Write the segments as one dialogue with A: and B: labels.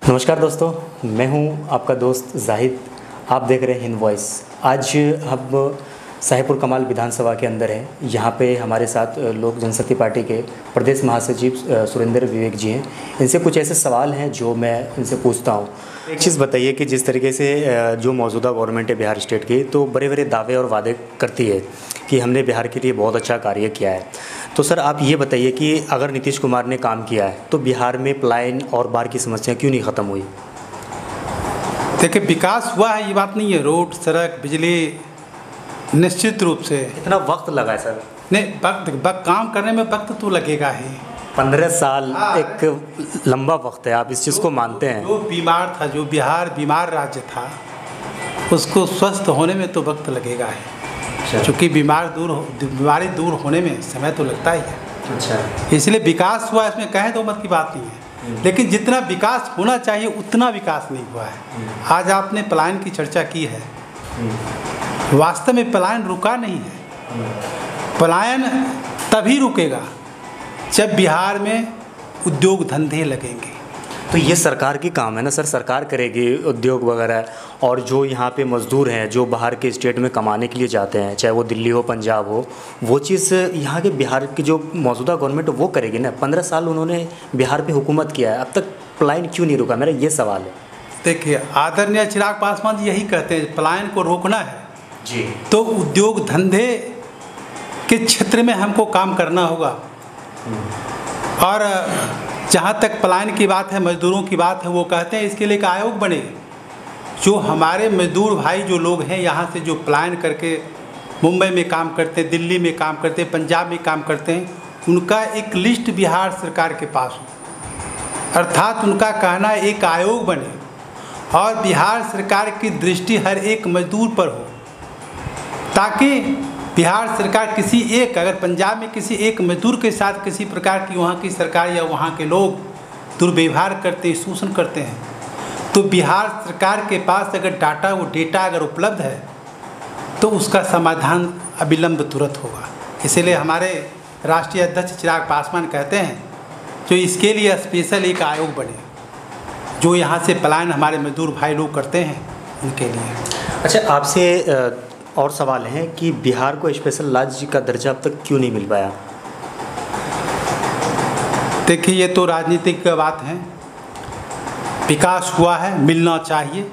A: नमस्कार दोस्तों, मैं हूं आपका दोस्त जाहिद। आप देख रहे हैं हिंद वॉइस। आज हम शाहपुर कमाल विधानसभा के अंदर हैं। यहाँ पे हमारे साथ लोक जनशक्ति पार्टी के प्रदेश महासचिव सुरेंद्र विवेक जी हैं। इनसे कुछ ऐसे सवाल हैं जो मैं इनसे पूछता हूँ। एक चीज़ बताइए कि जिस तरीके से जो मौजूदा गवर्नमेंट है बिहार स्टेट की, तो बड़े बड़े दावे और वादे करती है कि हमने बिहार के लिए बहुत अच्छा कार्य किया है। तो सर आप ये बताइए कि अगर नीतीश कुमार ने काम किया है तो बिहार में पलायन और बाढ़ की समस्या क्यों नहीं ख़त्म हुई?
B: देखिए, विकास हुआ है ये बात नहीं है। रोड, सड़क, बिजली निश्चित रूप से।
A: इतना वक्त लगा है सर?
B: नहीं, वक्त काम करने में वक्त तो लगेगा ही।
A: 15 साल एक लंबा वक्त है, आप इस चीज़ को मानते हैं?
B: जो बीमार था, जो बिहार बीमार राज्य था, उसको स्वस्थ होने में तो वक्त लगेगा ही। क्योंकि बीमारी दूर होने में समय तो लगता ही है।
A: अच्छा,
B: इसलिए विकास हुआ, इसमें कहें तो मत की बात नहीं है। लेकिन जितना विकास होना चाहिए उतना विकास नहीं हुआ है। आज आपने पलायन की चर्चा की है। वास्तव में पलायन रुका नहीं है। पलायन तभी रुकेगा जब बिहार में उद्योग धंधे लगेंगे।
A: तो ये सरकार की काम है ना सर, सरकार करेगी उद्योग वगैरह। और जो यहाँ पे मज़दूर हैं जो बाहर के स्टेट में कमाने के लिए जाते हैं, चाहे वो दिल्ली हो, पंजाब हो, वो चीज़ यहाँ के बिहार की जो मौजूदा गवर्नमेंट वो करेगी ना। 15 साल उन्होंने बिहार पे हुकूमत किया है, अब तक पलायन क्यों नहीं रुका? मेरा ये सवाल है।
B: देखिए, आदरणीय चिराग पासवान जी यही कहते हैं, पलायन को रोकना है
A: जी
B: तो उद्योग धंधे के क्षेत्र में हमको काम करना होगा। और जहाँ तक पलायन की बात है, मजदूरों की बात है, वो कहते हैं इसके लिए एक आयोग बने। जो हमारे मजदूर भाई जो लोग हैं यहाँ से जो पलायन करके मुंबई में काम करते हैं, दिल्ली में काम करते हैं, पंजाब में काम करते हैं, उनका एक लिस्ट बिहार सरकार के पास हो। अर्थात उनका कहना एक आयोग बने और बिहार सरकार की दृष्टि हर एक मजदूर पर हो, ताकि बिहार सरकार किसी एक, अगर पंजाब में किसी एक मजदूर के साथ किसी प्रकार की वहाँ की सरकार या वहाँ के लोग दुर्व्यवहार करते हैं, शोषण करते हैं, तो बिहार सरकार के पास अगर वो डेटा अगर उपलब्ध है तो उसका समाधान अविलंब तुरंत होगा। इसीलिए हमारे राष्ट्रीय अध्यक्ष चिराग पासवान कहते हैं जो इसके लिए स्पेशल एक आयोग बने, जो यहाँ से पलायन हमारे मजदूर भाई लोग करते हैं उनके लिए।
A: अच्छा, आपसे और सवाल है कि बिहार को स्पेशल राज्य का दर्जा अब तक क्यों नहीं मिल पाया?
B: देखिए, ये तो राजनीतिक बात है। विकास हुआ है, मिलना चाहिए,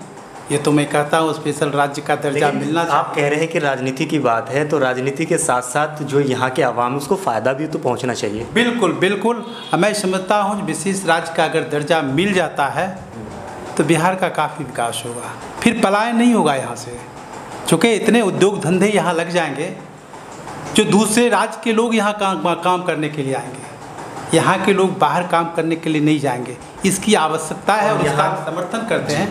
B: ये तो मैं कहता हूँ स्पेशल राज्य का दर्जा मिलना चाहिए।
A: आप कह रहे हैं कि राजनीति की बात है, तो राजनीति के साथ साथ जो यहाँ के आवाम उसको फ़ायदा भी तो पहुँचना चाहिए।
B: बिल्कुल बिल्कुल, मैं समझता हूँ विशेष राज्य का अगर दर्जा मिल जाता है तो बिहार का काफ़ी विकास होगा, फिर पलायन नहीं होगा यहाँ से। चूँकि इतने उद्योग धंधे यहाँ लग जाएंगे, जो दूसरे राज्य के लोग यहाँ काम करने के लिए आएंगे, यहाँ के लोग बाहर काम करने के लिए नहीं जाएंगे। इसकी आवश्यकता है और इसका समर्थन करते हैं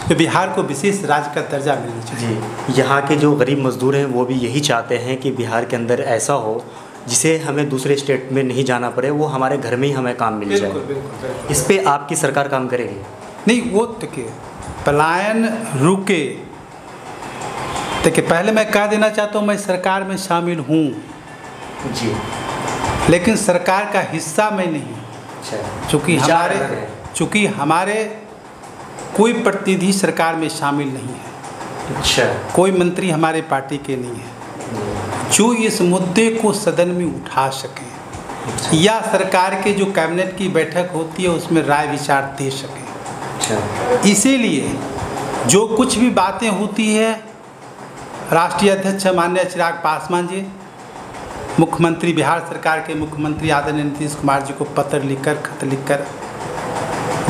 B: कि बिहार को विशेष राज्य का दर्जा मिलना चाहिए।
A: जी, यहाँ के जो गरीब मजदूर हैं वो भी यही चाहते हैं कि बिहार के अंदर ऐसा हो जिसे हमें दूसरे स्टेट में नहीं जाना पड़े, वो हमारे घर में ही हमें काम मिल जाए।
B: बिल्कुल।
A: इस पर आपकी सरकार काम करेगी?
B: नहीं, वो देखिए, पलायन रुके। देखिए, पहले मैं कह देना चाहता हूँ मैं सरकार में शामिल हूँ
A: जी,
B: लेकिन सरकार का हिस्सा मैं नहीं।
A: अच्छा,
B: चूँकि हमारे कोई प्रतिनिधि सरकार में शामिल नहीं है।
A: अच्छा,
B: कोई मंत्री हमारे पार्टी के नहीं है जो इस मुद्दे को सदन में उठा सकें।
A: अच्छा,
B: या सरकार के जो कैबिनेट की बैठक होती है उसमें राय विचार दे सकें।
A: अच्छा,
B: इसीलिए जो कुछ भी बातें होती है, राष्ट्रीय अध्यक्ष माननीय चिराग पासवान जी, मुख्यमंत्री, बिहार सरकार के मुख्यमंत्री आदरणीय नीतीश कुमार जी को पत्र लिखकर, खत लिखकर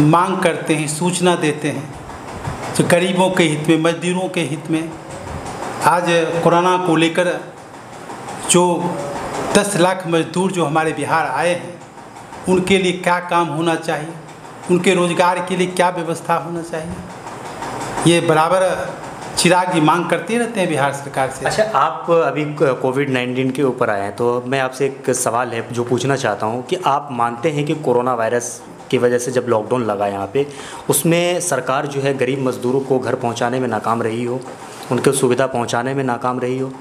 B: मांग करते हैं, सूचना देते हैं, जो गरीबों के हित में, मजदूरों के हित में। आज कोरोना को लेकर जो 10 लाख मजदूर जो हमारे बिहार आए हैं, उनके लिए क्या काम होना चाहिए, उनके रोजगार के लिए क्या व्यवस्था होना चाहिए, ये बराबर चिराग जी मांग करते रहते हैं बिहार सरकार से।
A: अच्छा, आप अभी कोविड-19 के ऊपर आए हैं, तो मैं आपसे एक सवाल है जो पूछना चाहता हूं कि आप मानते हैं कि कोरोना वायरस की वजह से जब लॉकडाउन लगा यहाँ पे, उसमें सरकार जो है गरीब मजदूरों को घर पहुँचाने में नाकाम रही हो, उनको सुविधा पहुँचाने में नाकाम रही हो?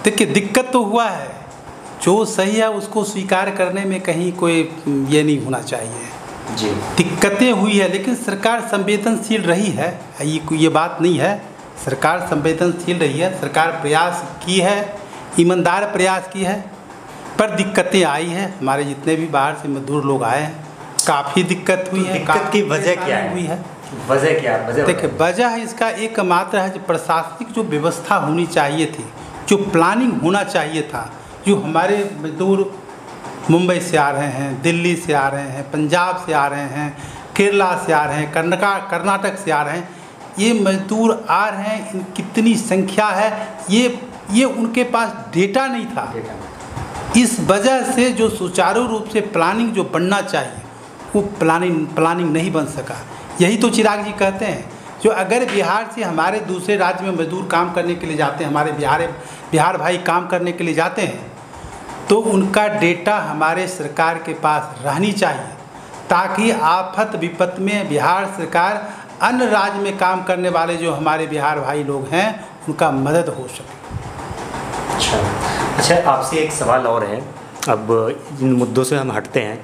B: देखिए, दिक्कत तो हुआ है, जो सही है उसको स्वीकार करने में कहीं कोई ये नहीं होना चाहिए।
A: जी।
B: दिक्कतें हुई है, लेकिन सरकार संवेदनशील रही है, ये बात नहीं है। सरकार संवेदनशील रही है, सरकार प्रयास की है, ईमानदार प्रयास की है, पर दिक्कतें आई हैं। हमारे जितने भी बाहर से मजदूर लोग आए हैं, काफ़ी दिक्कत हुई है।
A: दिक्कत की वजह क्या
B: हुई है?
A: वजह क्या है?
B: देखिए, वजह इसका एकमात्र है जो प्रशासनिक जो व्यवस्था होनी चाहिए थी, जो प्लानिंग होना चाहिए था। जो हमारे मजदूर मुंबई से आ रहे हैं, दिल्ली से आ रहे हैं, पंजाब से आ रहे हैं, केरला से आ रहे हैं, कर्नाटक से आ रहे हैं, ये मजदूर आ रहे हैं, इन कितनी संख्या है, ये उनके पास डेटा नहीं था। इस वजह से जो सुचारू रूप से प्लानिंग जो बनना चाहिए वो प्लानिंग नहीं बन सका। यही तो चिराग जी कहते हैं, जो अगर बिहार से हमारे दूसरे राज्य में मजदूर काम करने के लिए जाते हैं, हमारे बिहार भाई काम करने के लिए जाते हैं, तो उनका डेटा हमारे सरकार के पास रहनी चाहिए, ताकि आफत विपत में बिहार सरकार अन्य राज्य में काम करने वाले जो हमारे बिहार भाई लोग हैं उनका मदद हो सके।
A: अच्छा, आपसे एक सवाल और है। अब इन मुद्दों से हम हटते हैं।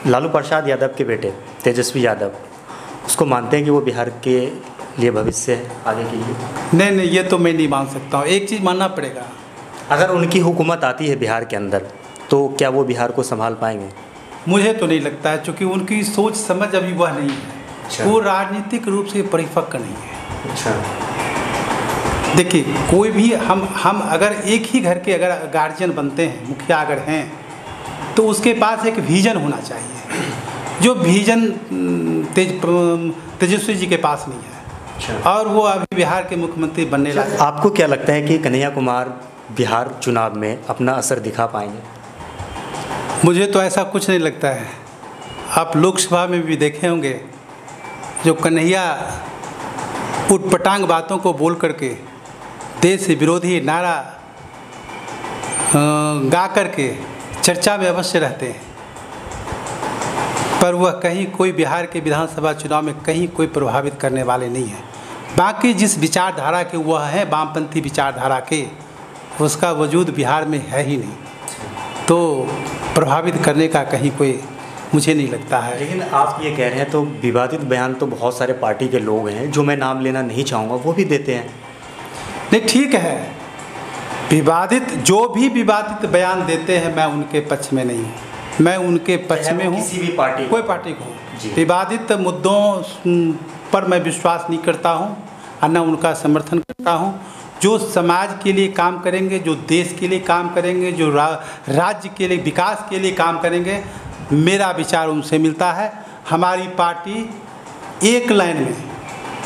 A: लालू प्रसाद यादव के बेटे तेजस्वी यादव, उसको मानते हैं कि वो बिहार के लिए भविष्य है आगे के लिए?
B: नहीं, ये तो मैं नहीं मान सकता हूँ। एक चीज़ मानना पड़ेगा,
A: अगर उनकी हुकूमत आती है बिहार के अंदर, तो क्या वो बिहार को संभाल पाएंगे?
B: मुझे तो नहीं लगता है, क्योंकि उनकी सोच समझ अभी वह नहीं है।
A: अच्छा।
B: वो राजनीतिक रूप से परिपक्व नहीं है।
A: अच्छा।
B: देखिए, कोई भी हम अगर एक ही घर के अगर गार्जियन बनते हैं, मुखिया अगर हैं, तो उसके पास एक विजन होना चाहिए, जो विजन तेजस्वी जी के पास नहीं है।
A: अच्छा।
B: और वो अभी बिहार के मुख्यमंत्री बनने लगे।
A: आपको क्या लगता है कि कन्हैया कुमार बिहार चुनाव में अपना असर दिखा पाएंगे?
B: मुझे तो ऐसा कुछ नहीं लगता है। आप लोकसभा में भी देखे होंगे, जो कन्हैया उटपटांग बातों को बोल करके देश विरोधी नारा गा करके चर्चा में अवश्य रहते हैं, पर वह कहीं कोई बिहार के विधानसभा चुनाव में कहीं कोई प्रभावित करने वाले नहीं हैं। बाकी जिस विचारधारा के वह हैं, वामपंथी विचारधारा के, उसका वजूद बिहार में है ही नहीं, तो प्रभावित करने का कहीं कोई मुझे नहीं लगता है।
A: लेकिन आप ये कह रहे हैं तो विवादित बयान तो बहुत सारे पार्टी के लोग हैं, जो मैं नाम लेना नहीं चाहूँगा, वो भी देते हैं।
B: नहीं, ठीक है, जो भी विवादित बयान देते हैं, मैं उनके पक्ष में नहीं हूँ, मैं उनके पक्ष में हूँ।
A: किसी भी पार्टी,
B: कोई पार्टी को विवादित मुद्दों पर मैं विश्वास नहीं करता हूँ और न उनका समर्थन करता हूँ। जो समाज के लिए काम करेंगे, जो देश के लिए काम करेंगे, जो राज्य के लिए विकास के लिए काम करेंगे, मेरा विचार उनसे मिलता है। हमारी पार्टी एक लाइन में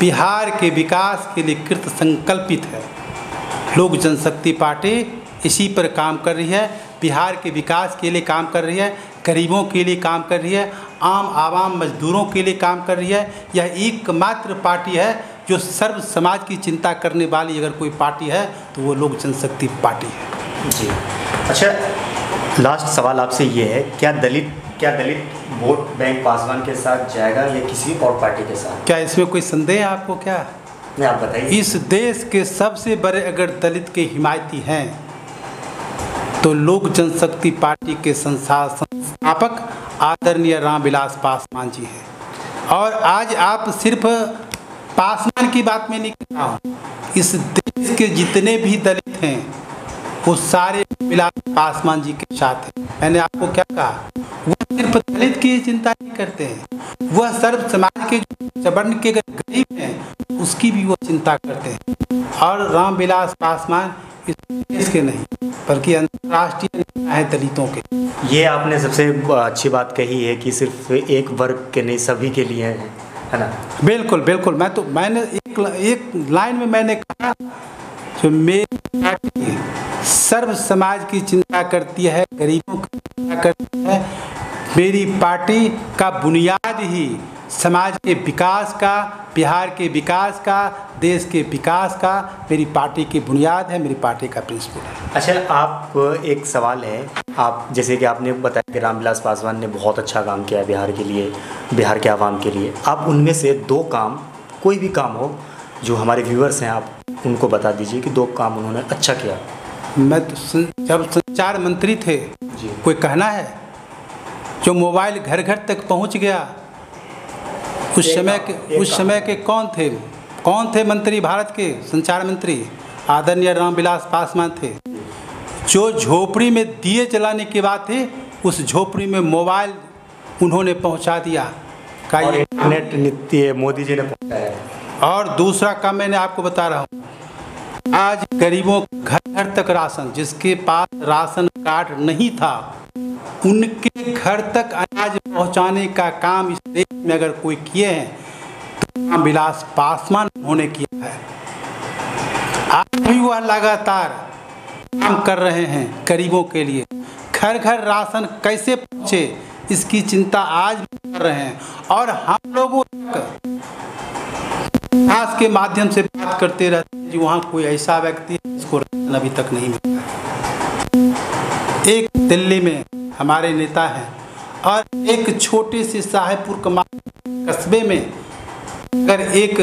B: बिहार के विकास के लिए कृत संकल्पित है। लोक जनशक्ति पार्टी इसी पर काम कर रही है, बिहार के विकास के लिए काम कर रही है, गरीबों के लिए काम कर रही है, आवाम मजदूरों के लिए काम कर रही है। यह एकमात्र पार्टी है जो सर्व समाज की चिंता करने वाली अगर कोई पार्टी है तो वो लोक जनशक्ति पार्टी है।
A: जी। अच्छा, लास्ट सवाल आपसे ये है, क्या दलित वोट बैंक पासवान के साथ जाएगा या किसी और पार्टी के साथ?
B: क्या इसमें कोई संदेह है आपको? क्या
A: नहीं, आप बताइए।
B: इस देश के सबसे बड़े अगर दलित के हिमायती हैं तो लोक जनशक्ति पार्टी के संस्थापक आदरणीय रामविलास पासवान जी हैं। और आज आप सिर्फ पासवान की बात में नहीं कर रहा हूँ, इस देश के जितने भी दलित हैं वो सारे रामविलास पासवान जी के साथ हैं। मैंने आपको क्या कहा, वो सिर्फ दलित की चिंता नहीं करते हैं, वह सर्व समाज के सवर्ण के गरीब हैं उसकी भी वो चिंता करते हैं। और रामविलास पासवान इस देश के नहीं बल्कि अंतर्राष्ट्रीय नेता है दलितों के।
A: ये आपने सबसे अच्छी बात कही है कि सिर्फ एक वर्ग के नहीं, सभी के लिए है ना? बिल्कुल
B: बिल्कुल। मैंने एक लाइन में मैंने कहा, जो मेरी पार्टी सर्व समाज की चिंता करती है, गरीबों की चिंता करती है। मेरी पार्टी का बुनियाद ही समाज के विकास का, बिहार के विकास का, देश के विकास का मेरी पार्टी की बुनियाद है, मेरी पार्टी का प्रिंसिपल है।
A: अच्छा, आप एक सवाल है, आप जैसे कि आपने बताया कि रामविलास पासवान ने बहुत अच्छा काम किया है बिहार के लिए, बिहार के आवाम के लिए। आप उनमें से दो काम, कोई भी काम हो जो हमारे व्यूअर्स हैं, आप उनको बता दीजिए कि दो काम उन्होंने अच्छा किया।
B: मैं तो जब संचार मंत्री थे, कोई कहना है जो मोबाइल घर घर तक पहुंच गया उस समय के कौन थे मंत्री भारत के संचार मंत्री? आदरणीय रामविलास पासवान थे। जो झोपड़ी में दिए जलाने की बात थी, उस झोपड़ी में मोबाइल उन्होंने पहुंचा दिया।
A: और इंटरनेट नीति मोदी जी ने पहुंचाया।
B: और दूसरा काम मैंने आपको बता रहा हूँ, आज गरीबों घर घर तक राशन, जिसके पास राशन कार्ड नहीं था उनके घर तक अनाज पहुंचाने का काम इस देश में अगर कोई किए हैं तो रामविलास पासवान उन्होंने किया है। आज भी वह लगातार काम कर रहे हैं गरीबों के लिए। घर घर राशन कैसे पहुंचे इसकी चिंता आज भी कर रहे हैं। और हम लोगों तक के माध्यम से बात करते रहते हैं कि वहाँ कोई ऐसा व्यक्ति है जिसको राशन अभी तक नहीं मिला। एक दिल्ली में हमारे नेता हैं और एक छोटे से साहेबपुर कमाल कस्बे में अगर एक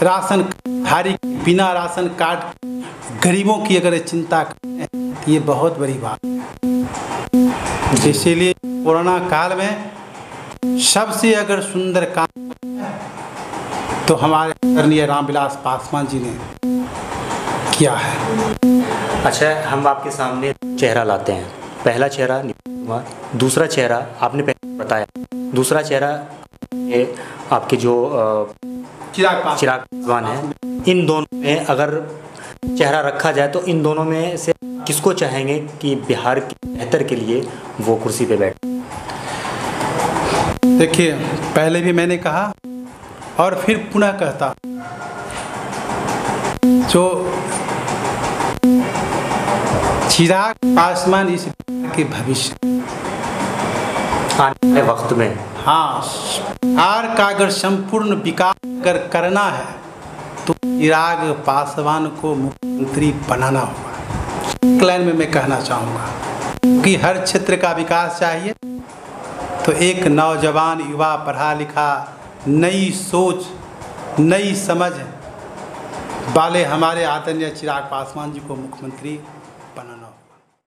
B: राशन धारी बिना राशन कार्ड गरीबों की अगर चिंता करें तो ये बहुत बड़ी बात है। इसीलिए कोरोना काल में सबसे अगर सुंदर काम तो हमारे आदरणीय रामविलास पासवान जी ने किया है।
A: अच्छा, हम आपके सामने चेहरा लाते हैं। पहला चेहरा नीतीश कुमार, दूसरा चेहरा आपने पहले बताया, दूसरा चेहरा ये आपके जो चिराग पासवान है। इन दोनों में अगर चेहरा रखा जाए तो इन दोनों में से किसको चाहेंगे कि बिहार के बेहतर के लिए वो कुर्सी पे बैठे?
B: देखिए, पहले भी मैंने कहा और फिर पुनः कहता, जो चिराग पासवान इस के भविष्य
A: आने वाले वक्त में,
B: हाँ, बिहार का अगर संपूर्ण विकास अगर करना है तो चिराग पासवान को मुख्यमंत्री बनाना होगा। एक लाइन में मैं कहना चाहूँगा कि हर क्षेत्र का विकास चाहिए तो एक नौजवान युवा पढ़ा लिखा नई सोच नई समझ वाले हमारे आदरणीय चिराग पासवान जी को मुख्यमंत्री बनाना होगा।